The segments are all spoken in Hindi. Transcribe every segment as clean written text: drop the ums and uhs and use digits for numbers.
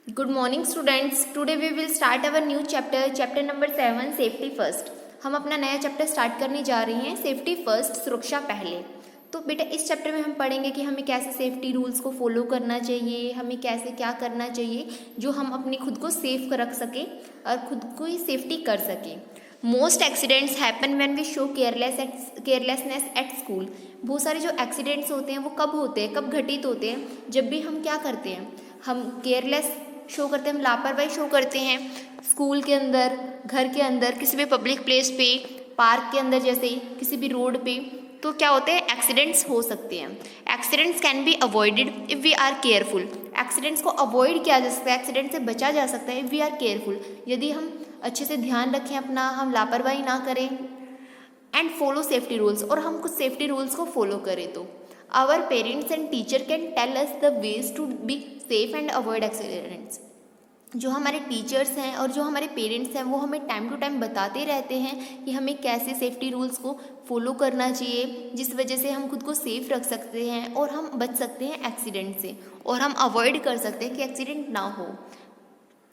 Good morning students. Today we will start our new chapter number 7 safety first. हम अपना नया चैप्टर स्टार्ट करने जा रहे हैं सेफ्टी फर्स्ट, सुरक्षा पहले। तो बेटा इस चैप्टर में हम पढ़ेंगे कि हमें कैसे सेफ्टी रूल्स को फॉलो करना चाहिए, हमें कैसे क्या करना चाहिए जो हम अपनी खुद को सेफ रख सकें और खुद को ही सेफ्टी कर सकें। Most accidents happen when we show carelessness at school. बहुत सारे जो एक्सीडेंट्स होते हैं वो कब होते हैं, कब घटित होते हैं? जब भी हम क्या करते हैं, हम केयरलेस शो करते हैं, हम लापरवाही शो करते हैं स्कूल के अंदर, घर के अंदर, किसी भी पब्लिक प्लेस पे, पार्क के अंदर, जैसे किसी भी रोड पे। तो क्या होते हैं, एक्सीडेंट्स हो सकते हैं। Accidents can be avoided if we are careful. Accidents को अवॉइड किया जा सकता है, एक्सीडेंट से बचा जा सकता है इफ़ वी आर केयरफुल, यदि हम अच्छे से ध्यान रखें अपना, हम लापरवाही ना करें। एंड फॉलो सेफ्टी रूल्स, और हम कुछ सेफ्टी रूल्स को फॉलो करें तो our parents and teacher can tell us the ways to be safe and avoid accidents. जो हमारे टीचर्स हैं और जो हमारे पेरेंट्स हैं वो हमें टाइम टू टाइम बताते रहते हैं कि हमें कैसे सेफ्टी रूल्स को फॉलो करना चाहिए, जिस वजह से हम खुद को सेफ रख सकते हैं और हम बच सकते हैं एक्सीडेंट से, और हम अवॉइड कर सकते हैं कि एक्सीडेंट ना हो।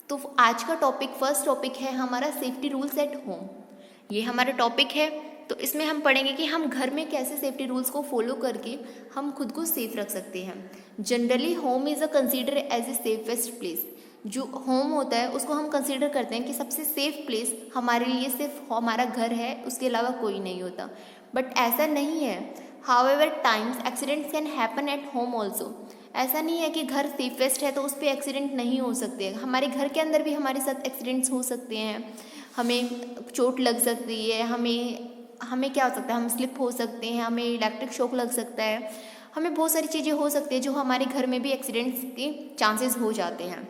तो आज का टॉपिक, फर्स्ट टॉपिक है हमारा सेफ्टी रूल्स एट होम। ये हमारा टॉपिक है। तो इसमें हम पढ़ेंगे कि हम घर में कैसे सेफ्टी रूल्स को फॉलो करके हम खुद को सेफ रख सकते हैं। Generally home is a consider as a safest place. जो होम होता है उसको हम कंसीडर करते हैं कि सबसे सेफ प्लेस हमारे लिए सिर्फ हमारा घर है, उसके अलावा कोई नहीं होता। बट ऐसा नहीं है। However times accidents can happen at home also. ऐसा नहीं है कि घर सेफेस्ट है तो उस पर एक्सीडेंट नहीं हो सकते। हमारे घर के अंदर भी हमारे साथ एक्सीडेंट्स हो सकते हैं, हमें चोट लग सकती है, हमें क्या हो सकता है, हम स्लिप हो सकते हैं, हमें इलेक्ट्रिक शॉक लग सकता है, हमें बहुत सारी चीज़ें हो सकती है जो हमारे घर में भी एक्सीडेंट्स के चांसेस हो जाते हैं।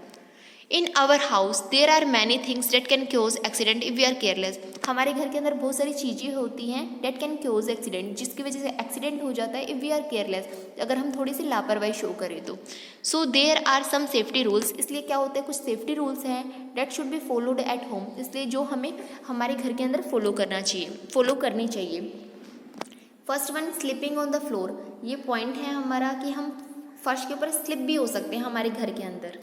In our house there are many things that can cause accident if we are careless. हमारे घर के अंदर बहुत सारी चीज़ें होती हैं डेट कैन क्योज एक्सीडेंट, जिसकी वजह से एक्सीडेंट हो जाता है इफ़ वी आर केयरलेस, अगर हम थोड़ी सी लापरवाही शो करें तो। So there are some safety rules, इसलिए क्या होते हैं, कुछ सेफ्टी रूल्स हैं that should be followed at home, इसलिए जो हमें हमारे घर के अंदर फॉलो करनी चाहिए। First one, slipping on the floor. ये पॉइंट है हमारा कि हम फर्श के ऊपर स्लिप भी हो सकते हैं हमारे घर के अंदर,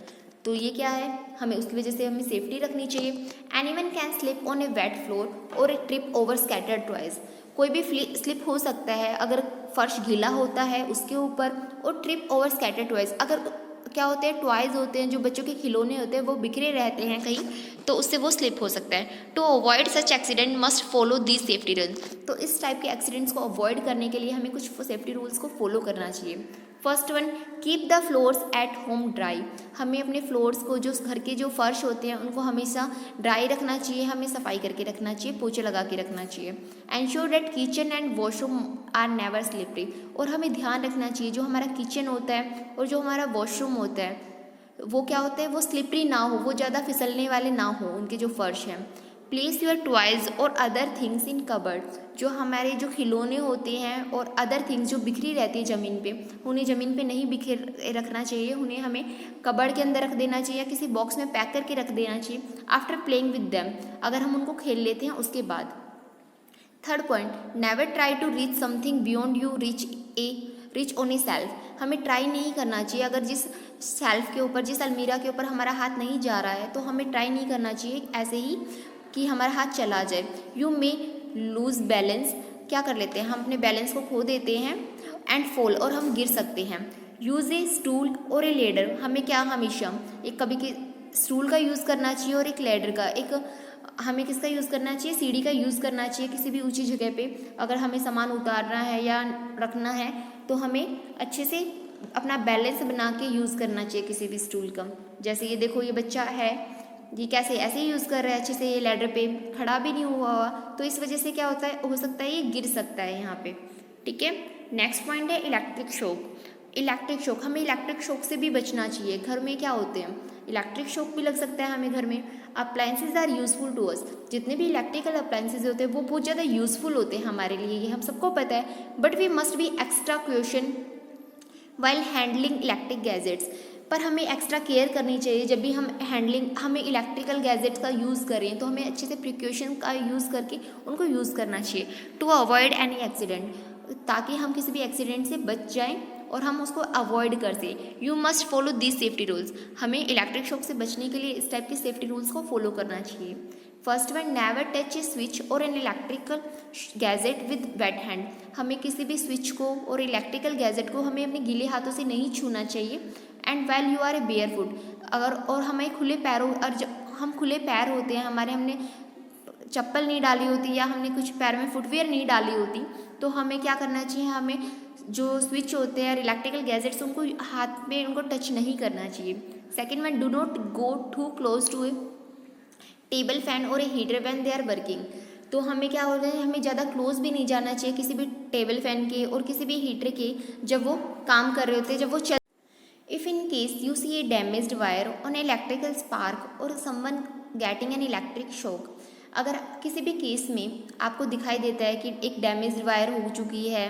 तो ये क्या है, हमें उसकी वजह से हमें सेफ्टी रखनी चाहिए। Anyone can slip on A wait floor और ए ट्रिप ओवर स्कैटर्ड टॉयज। कोई भी स्लिप हो सकता है अगर फर्श गीला होता है उसके ऊपर, और ट्रिप ओवर स्कैटर्ड टॉयज, अगर क्या होते हैं, टॉयज होते हैं, जो बच्चों के खिलौने होते हैं वो बिखरे रहते हैं कहीं, तो उससे वो स्लिप हो सकता है। To avoid such accident must follow the safety rules. तो इस टाइप के एक्सीडेंट्स को अवॉइड करने के लिए हमें कुछ सेफ्टी रूल्स को फॉलो करना चाहिए। First one, keep the floors at home dry. हमें अपने फ्लोर्स को, जो घर के जो फर्श होते हैं उनको हमेशा ड्राई रखना चाहिए, हमें सफाई करके रखना चाहिए, पोछे लगा के रखना चाहिए। Ensure that kitchen and washroom are never slippery. और हमें ध्यान रखना चाहिए जो हमारा किचन होता है और जो हमारा वॉशरूम होता है वो क्या होता है, वो स्लिपरी ना हो, वो ज़्यादा फिसलने वाले ना हो उनके जो फर्श हैं। प्लेस योर टॉयज और अदर थिंग्स इन कबर्ड। जो हमारे जो खिलौने होते हैं और अदर थिंग्स जो बिखरी रहती है ज़मीन पे, उन्हें ज़मीन पे नहीं बिखेर रखना चाहिए, उन्हें हमें कबर्ड के अंदर रख देना चाहिए या किसी बॉक्स में पैक करके रख देना चाहिए। आफ्टर प्लेइंग विद देम, अगर हम उनको खेल लेते हैं उसके बाद। Third point, never try to reach something beyond you reach on a shelf. हमें ट्राई नहीं करना चाहिए, अगर जिस सेल्फ के ऊपर, जिस अलमीरा के ऊपर हमारा हाथ नहीं जा रहा है तो हमें ट्राई नहीं करना चाहिए ऐसे ही कि हमारा हाथ चला जाए। यू मे लूज बैलेंस, क्या कर लेते हैं, हम अपने बैलेंस को खो देते हैं, एंड फॉल, और हम गिर सकते हैं। यूज़ ए स्टूल और ए लेडर। हमें क्या, हमेशा एक कभी के स्टूल का यूज़ करना चाहिए और एक लेडर का, एक हमें किसका यूज़ करना चाहिए, सीढ़ी का यूज़ करना चाहिए। किसी भी ऊंची जगह पे अगर हमें सामान उतारना है या रखना है तो हमें अच्छे से अपना बैलेंस बना के यूज़ करना चाहिए किसी भी स्टूल का। जैसे ये देखो, ये बच्चा है, ये कैसे ऐसे ही यूज़ कर रहा है अच्छे से, ये लैडर पे खड़ा भी नहीं हुआ हुआ, तो इस वजह से क्या होता है, हो सकता है ये गिर सकता है यहाँ पे। ठीक है, नेक्स्ट पॉइंट है इलेक्ट्रिक शॉक। इलेक्ट्रिक शॉक, हमें इलेक्ट्रिक शॉक से भी बचना चाहिए। घर में क्या होते हैं, इलेक्ट्रिक शॉक भी लग सकता है हमें घर में। Appliances are useful to us. जितने भी इलेक्ट्रिकल अप्लाइंसेज होते हैं वो बहुत ज़्यादा यूजफुल होते हैं हमारे लिए, ये हम सबको पता है। But we must be extra question while handling electric gadgets. पर हमें एक्स्ट्रा केयर करनी चाहिए जब भी हमें इलेक्ट्रिकल गैजेट्स का यूज़ करें तो हमें अच्छे से प्रिकॉशन का यूज़ करके उनको यूज़ करना चाहिए। टू अवॉइड एनी एक्सीडेंट, ताकि हम किसी भी एक्सीडेंट से बच जाएं और हम उसको अवॉइड कर सकें। You must follow this safety rules. हमें इलेक्ट्रिक शॉक से बचने के लिए इस टाइप के सेफ्टी रूल्स को फॉलो करना चाहिए। First one, never touch a switch or an electrical gadget with wet hand. हमें किसी भी स्विच को और इलेक्ट्रिकल गैजेट को हमें अपने गीले हाथों से नहीं छूना चाहिए। And well you are a bare foot, अगर और हमें खुले पैरों, और जब हम खुले पैर होते हैं, हमने चप्पल नहीं डाली होती या हमने कुछ पैर में फुटवेयर नहीं डाली होती, तो हमें क्या करना चाहिए, हमें जो स्विच होते हैं इलेक्ट्रिकल गैजेट्स उनको हाथ में उनको टच नहीं करना चाहिए। Second one, do not go too close to a table fan or a heater when they are working. तो हमें क्या हो रहा है, हमें ज़्यादा क्लोज भी नहीं जाना चाहिए किसी भी टेबल फैन के और किसी भी हीटर के जब वो काम कर रहे होते हैं, जब वो चल। If in case you see a damaged wire on electrical spark or someone getting an electric shock, अगर किसी भी केस में आपको दिखाई देता है कि एक डैमेज्ड वायर हो चुकी है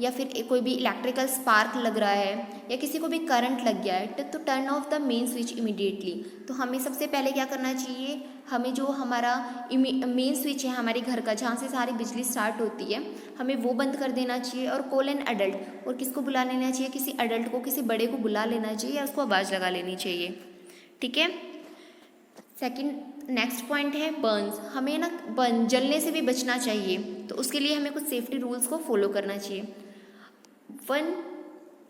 या फिर कोई भी इलेक्ट्रिकल स्पार्क लग रहा है या किसी को भी करंट लग गया है, तो turn off the main switch immediately. तो हमें सबसे पहले क्या करना चाहिए, हमें जो हमारा मेन स्विच है हमारे घर का, जहाँ से सारी बिजली स्टार्ट होती है, हमें वो बंद कर देना चाहिए और कॉल एन अडल्ट, और किसको बुला लेना चाहिए, किसी अडल्ट को, किसी बड़े को बुला लेना चाहिए या उसको आवाज़ लगा लेनी चाहिए। ठीक है। सेकंड, नेक्स्ट पॉइंट है बर्न्स। हमें ना जलने से भी बचना चाहिए, तो उसके लिए हमें कुछ सेफ्टी रूल्स को फॉलो करना चाहिए। One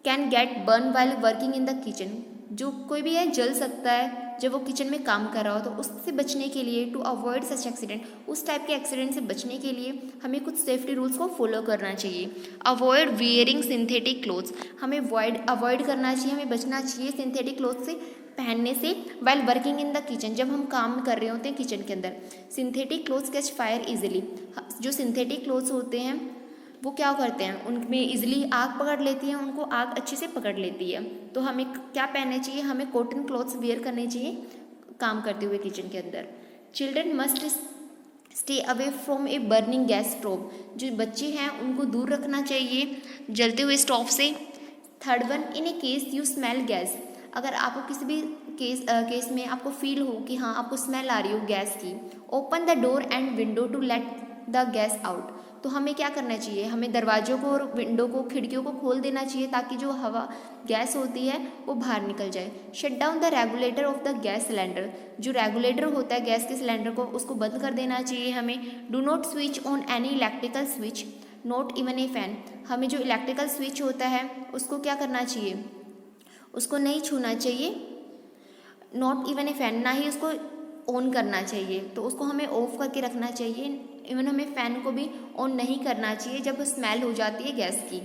can get burn while working in the kitchen. जो कोई भी है जल सकता है जब वो किचन में काम कर रहा हो, तो उससे बचने के लिए, टू अवॉइड सच एक्सीडेंट, उस टाइप के एक्सीडेंट से बचने के लिए हमें कुछ सेफ्टी रूल्स को फॉलो करना चाहिए। Avoid wearing synthetic clothes. हमें अवॉइड करना चाहिए, हमें बचना चाहिए सिंथेटिक क्लोथ से पहनने से while working in the kitchen, जब हम काम कर रहे होते हैं किचन के अंदर। Synthetic clothes catch fire easily. जो सिंथेटिक क्लोथ्स होते हैं वो क्या करते हैं, उनमें इजीली आग पकड़ लेती हैं, उनको आग अच्छे से पकड़ लेती है। तो हमें क्या पहनना चाहिए, हमें कॉटन क्लॉथ्स वेयर करने चाहिए काम करते हुए किचन के अंदर। Children must stay away from a burning gas stove. जो बच्चे हैं उनको दूर रखना चाहिए जलते हुए स्टोव से। Third one, in A case you smell gas. अगर आपको किसी भी केस में आपको फील हो कि हाँ आपको स्मेल आ रही हो गैस की, open the door and window to let the gas out. तो हमें क्या करना चाहिए, हमें दरवाज़ों को और विंडो को, खिड़कियों को खोल देना चाहिए ताकि जो हवा गैस होती है वो बाहर निकल जाए। Shut down the regulator of the gas cylinder. जो रेगुलेटर होता है गैस के सिलेंडर को, उसको बंद कर देना चाहिए हमें। Do not switch on any electrical switch, not even a fan. हमें जो इलेक्ट्रिकल स्विच होता है उसको क्या करना चाहिए, उसको नहीं छूना चाहिए। नॉट इवन ए फैन, ना ही उसको ऑन करना चाहिए, तो उसको हमें ऑफ करके रखना चाहिए। इवन हमें फ़ैन को भी ऑन नहीं करना चाहिए जब स्मेल हो जाती है गैस की।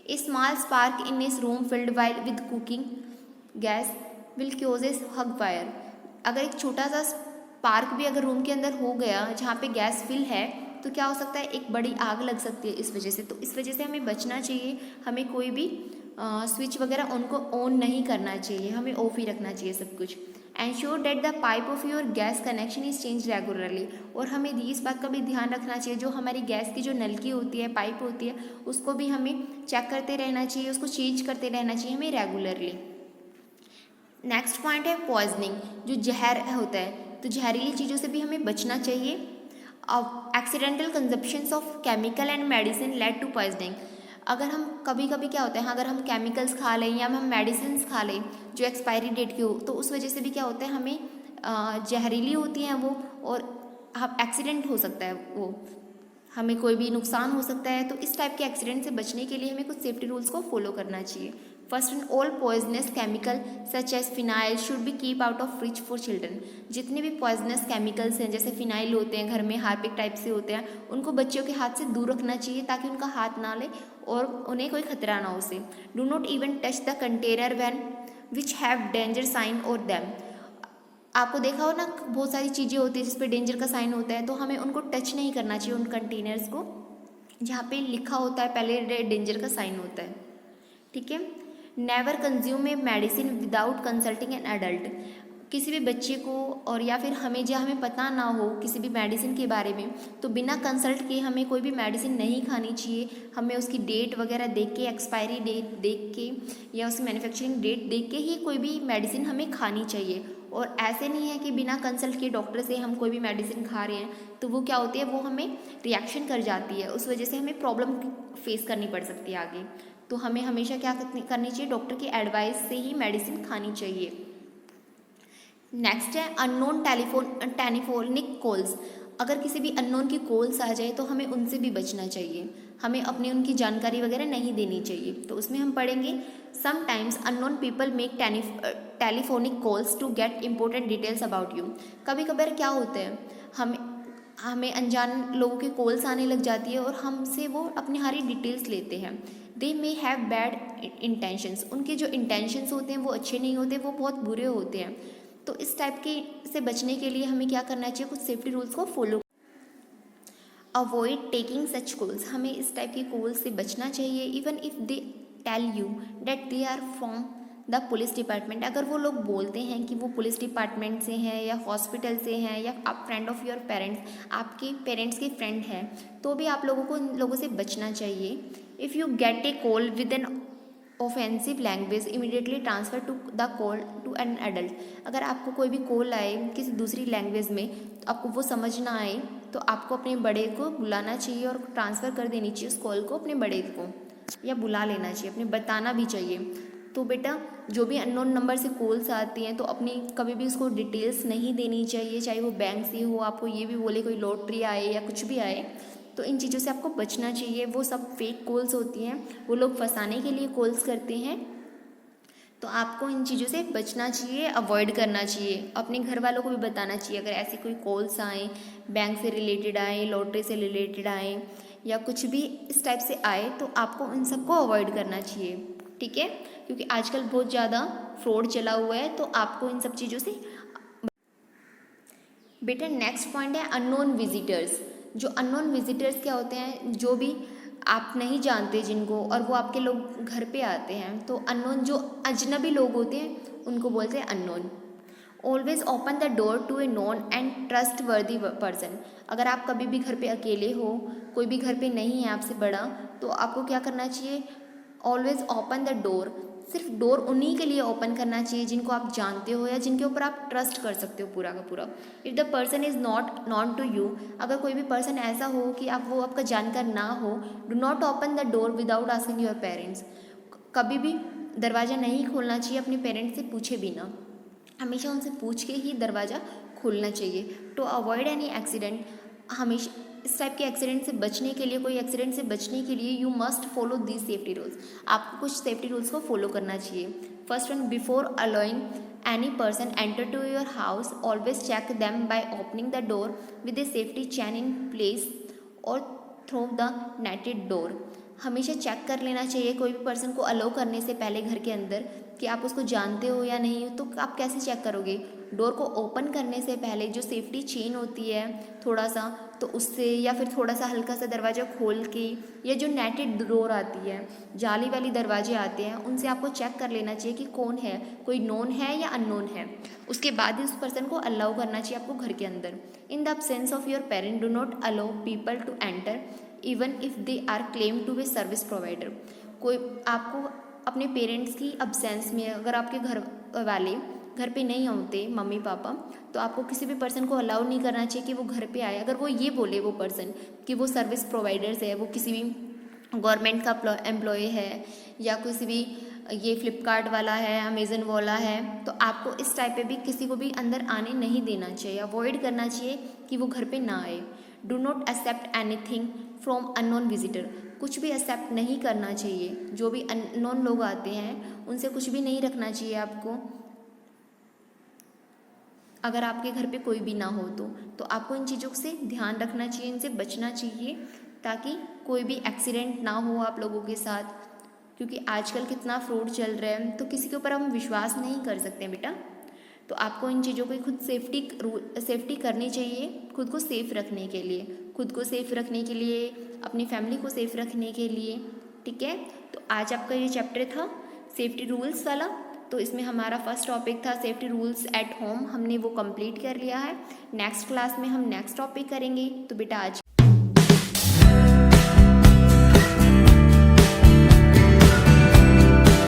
ए small spark in this room filled while with cooking gas will causes huge fire. अगर एक छोटा सा स्पार्क भी अगर रूम के अंदर हो गया जहाँ पे गैस फिल है, तो क्या हो सकता है, एक बड़ी आग लग सकती है इस वजह से। तो इस वजह से हमें बचना चाहिए, हमें कोई भी स्विच वगैरह उनको ऑन नहीं करना चाहिए, हमें ऑफ ही रखना चाहिए सब कुछ। Ensure that the pipe of your gas connection is change regularly. और हमें इस बात का भी ध्यान रखना चाहिए, जो हमारी गैस की जो नलकी होती है, पाइप होती है, उसको भी हमें चेक करते रहना चाहिए, उसको चेंज करते रहना चाहिए हमें रेगुलरली। नेक्स्ट पॉइंट है पॉइजनिंग। जो जहर होता है, तो जहरीली चीज़ों से भी हमें बचना चाहिए। Accidental consumptions of chemical and medicine lead to poisoning. अगर हम कभी कभी क्या होता है, अगर हम केमिकल्स खा लें या हम मेडिसिन खा लें जो एक्सपायरी डेट की हो, तो उस वजह से भी क्या होता है, हमें जहरीली होती हैं वो, और हम एक्सीडेंट हो सकता है, वो हमें कोई भी नुकसान हो सकता है। तो इस टाइप के एक्सीडेंट से बचने के लिए हमें कुछ सेफ्टी रूल्स को फॉलो करना चाहिए। First in all poisonous chemical such as phenyl should be keep out of reach for children. जितने भी पॉइजनस केमिकल्स हैं, जैसे फिनाइल होते हैं घर में, हार्पिक टाइप से होते हैं, उनको बच्चों के हाथ से दूर रखना चाहिए ताकि उनका हाथ ना ले और उन्हें कोई खतरा ना हो उसे। Do not even touch the container when which have danger sign और दैम। आपको देखा हो ना, बहुत सारी चीज़ें होती है जिस पे डेंजर का साइन होता है, तो हमें उनको टच नहीं करना चाहिए, उन कंटेनर्स को जहाँ पे लिखा होता है पहले डेंजर का साइन होता है। ठीक है। Never consume a medicine without consulting an adult. किसी भी बच्चे को और या फिर हमें जहाँ हमें पता ना हो किसी भी मेडिसिन के बारे में, तो बिना कंसल्ट किए हमें कोई भी मेडिसिन नहीं खानी चाहिए। हमें उसकी डेट वगैरह देख के, एक्सपायरी डेट देख के या उसकी मैन्युफैक्चरिंग डेट देख के ही कोई भी मेडिसिन हमें खानी चाहिए। और ऐसे नहीं है कि बिना कंसल्ट किए डॉक्टर से हम कोई भी मेडिसिन खा रहे हैं तो वो क्या होती है, वो हमें रिएक्शन कर जाती है, उस वजह से हमें प्रॉब्लम फेस करनी पड़ सकती है आगे। तो हमें हमेशा क्या करनी चाहिए, डॉक्टर की एडवाइस से ही मेडिसिन खानी चाहिए। नेक्स्ट है अननोन टेलीफोनिक कॉल्स। अगर किसी भी अननोन की कॉल्स आ जाए तो हमें उनसे भी बचना चाहिए, हमें अपनी उनकी जानकारी वगैरह नहीं देनी चाहिए। तो उसमें हम पढ़ेंगे sometimes unknown people make telephonic calls to get important details about you. कभी कभार क्या होता है, हमें अनजान लोगों की कॉल्स आने लग जाती है और हमसे वो अपनी सारी डिटेल्स लेते हैं। दे मे हैव बैड इंटेंशंस, उनके जो इंटेंशंस होते हैं वो अच्छे नहीं होते, वो बहुत बुरे होते हैं। तो इस टाइप के से बचने के लिए हमें क्या करना चाहिए, कुछ सेफ्टी रूल्स को follow. Avoid taking such calls, हमें इस टाइप की कॉल्स से बचना चाहिए। Even if they tell you that they are from the police department, अगर वो लोग बोलते हैं कि वो पुलिस डिपार्टमेंट से हैं या हॉस्पिटल से हैं या आप फ्रेंड ऑफ योर पेरेंट्स, आपके पेरेंट्स के फ्रेंड हैं, तो भी आप लोगों को इन लोगों से बचना चाहिए। If you get a call with an offensive language immediately transfer to the call to an adult, अगर आपको कोई भी कॉल आए किसी दूसरी लैंग्वेज में तो आपको वो समझ ना आए तो आपको अपने बड़े को बुलाना चाहिए और ट्रांसफ़र कर देनी चाहिए उस कॉल को अपने बड़े को, या बुला लेना चाहिए, अपने बताना भी चाहिए। तो बेटा जो भी अननोन नंबर से कॉल्स आती हैं तो अपनी कभी भी उसको डिटेल्स नहीं देनी चाहिए, चाहे वो बैंक से हो, आपको ये भी बोले कोई लॉटरी आए या कुछ भी आए, तो इन चीज़ों से आपको बचना चाहिए। वो सब फेक कॉल्स होती हैं, वो लोग फंसाने के लिए कॉल्स करते हैं, तो आपको इन चीज़ों से बचना चाहिए, अवॉइड करना चाहिए। अपने घर वालों को भी बताना चाहिए अगर ऐसे कोई कॉल्स आए, बैंक से रिलेटेड आए, लॉटरी से रिलेटेड आए या कुछ भी इस टाइप से आए, तो आपको इन सबको अवॉइड करना चाहिए, ठीक है, क्योंकि आजकल बहुत ज़्यादा फ्रॉड चला हुआ है, तो आपको इन सब चीज़ों से। बेटा नेक्स्ट पॉइंट है अननोन विजिटर्स। जो अननोन विजिटर्स क्या होते हैं, जो भी आप नहीं जानते जिनको, और वो आपके लोग घर पे आते हैं, तो अननोन जो अजनबी लोग होते हैं उनको बोलते हैं unknown. Always open the door to a known and trustworthy person, अगर आप कभी भी घर पे अकेले हो, कोई भी घर पे नहीं है आपसे बड़ा, तो आपको क्या करना चाहिए, ऑलवेज ओपन द डोर, सिर्फ डोर उन्हीं के लिए ओपन करना चाहिए जिनको आप जानते हो या जिनके ऊपर आप ट्रस्ट कर सकते हो पूरा का पूरा। If the person is not known to you, अगर कोई भी पर्सन ऐसा हो कि आप वो आपका जानकार ना हो, do not open the door without asking your parents, कभी भी दरवाज़ा नहीं खोलना चाहिए अपने पेरेंट्स से पूछे बिना, हमेशा उनसे पूछ के ही दरवाज़ा खोलना चाहिए। टू अवॉइड एनी एक्सीडेंट, हमेशा इस टाइप के एक्सीडेंट से बचने के लिए, कोई एक्सीडेंट से बचने के लिए you must follow these safety rules, आपको कुछ सेफ्टी रूल्स को फॉलो करना चाहिए। First one, before allowing any person enter to your house always check them by opening the door with a safety chain in place और थ्रू द नेटेड डोर, हमेशा चेक कर लेना चाहिए कोई भी पर्सन को अलाउ करने से पहले घर के अंदर कि आप उसको जानते हो या नहीं, तो आप कैसे चेक करोगे, डोर को ओपन करने से पहले जो सेफ्टी चेन होती है थोड़ा सा, तो उससे, या फिर थोड़ा सा हल्का सा दरवाज़ा खोल के, या जो नेटेड डोर आती है, जाली वाली दरवाजे आते हैं, उनसे आपको चेक कर लेना चाहिए कि कौन है, कोई नोन है या अननोन है, उसके बाद ही उस पर्सन को अलाउ करना चाहिए आपको घर के अंदर। In the absence of your parent do not allow people to enter even if they are claim to be service provider, कोई आपको अपने पेरेंट्स की अब्सेंस में, अगर आपके घर वाले घर पे नहीं होते मम्मी पापा, तो आपको किसी भी पर्सन को अलाउ नहीं करना चाहिए कि वो घर पे आए। अगर वो ये बोले वो पर्सन कि वो सर्विस प्रोवाइडर्स है, वो किसी भी गवर्नमेंट का एम्प्लॉय है या किसी भी ये फ्लिपकार्ट वाला है, अमेज़न वाला है, तो आपको इस टाइप पे भी किसी को भी अंदर आने नहीं देना चाहिए, अवॉइड करना चाहिए कि वो घर पे ना आए। Do not accept anything from unknown visitor, कुछ भी एक्सेप्ट नहीं करना चाहिए, जो भी अननोन लोग आते हैं उनसे कुछ भी नहीं रखना चाहिए आपको, अगर आपके घर पे कोई भी ना हो तो आपको इन चीज़ों से ध्यान रखना चाहिए, इनसे बचना चाहिए, ताकि कोई भी एक्सीडेंट ना हो आप लोगों के साथ, क्योंकि आजकल कितना फ्रॉड चल रहा है, तो किसी के ऊपर हम विश्वास नहीं कर सकते बेटा। तो आपको इन चीज़ों की खुद सेफ्टी करनी चाहिए, खुद को सेफ़ रखने के लिए, खुद को सेफ़ रखने के लिए, अपनी फैमिली को सेफ़ रखने के लिए, ठीक है। तो आज आपका ये चैप्टर था सेफ्टी रूल्स वाला, तो इसमें हमारा फर्स्ट टॉपिक था सेफ्टी रूल्स एट होम, हमने वो कंप्लीट कर लिया है। नेक्स्ट क्लास में हम नेक्स्ट टॉपिक करेंगे। तो बेटा आज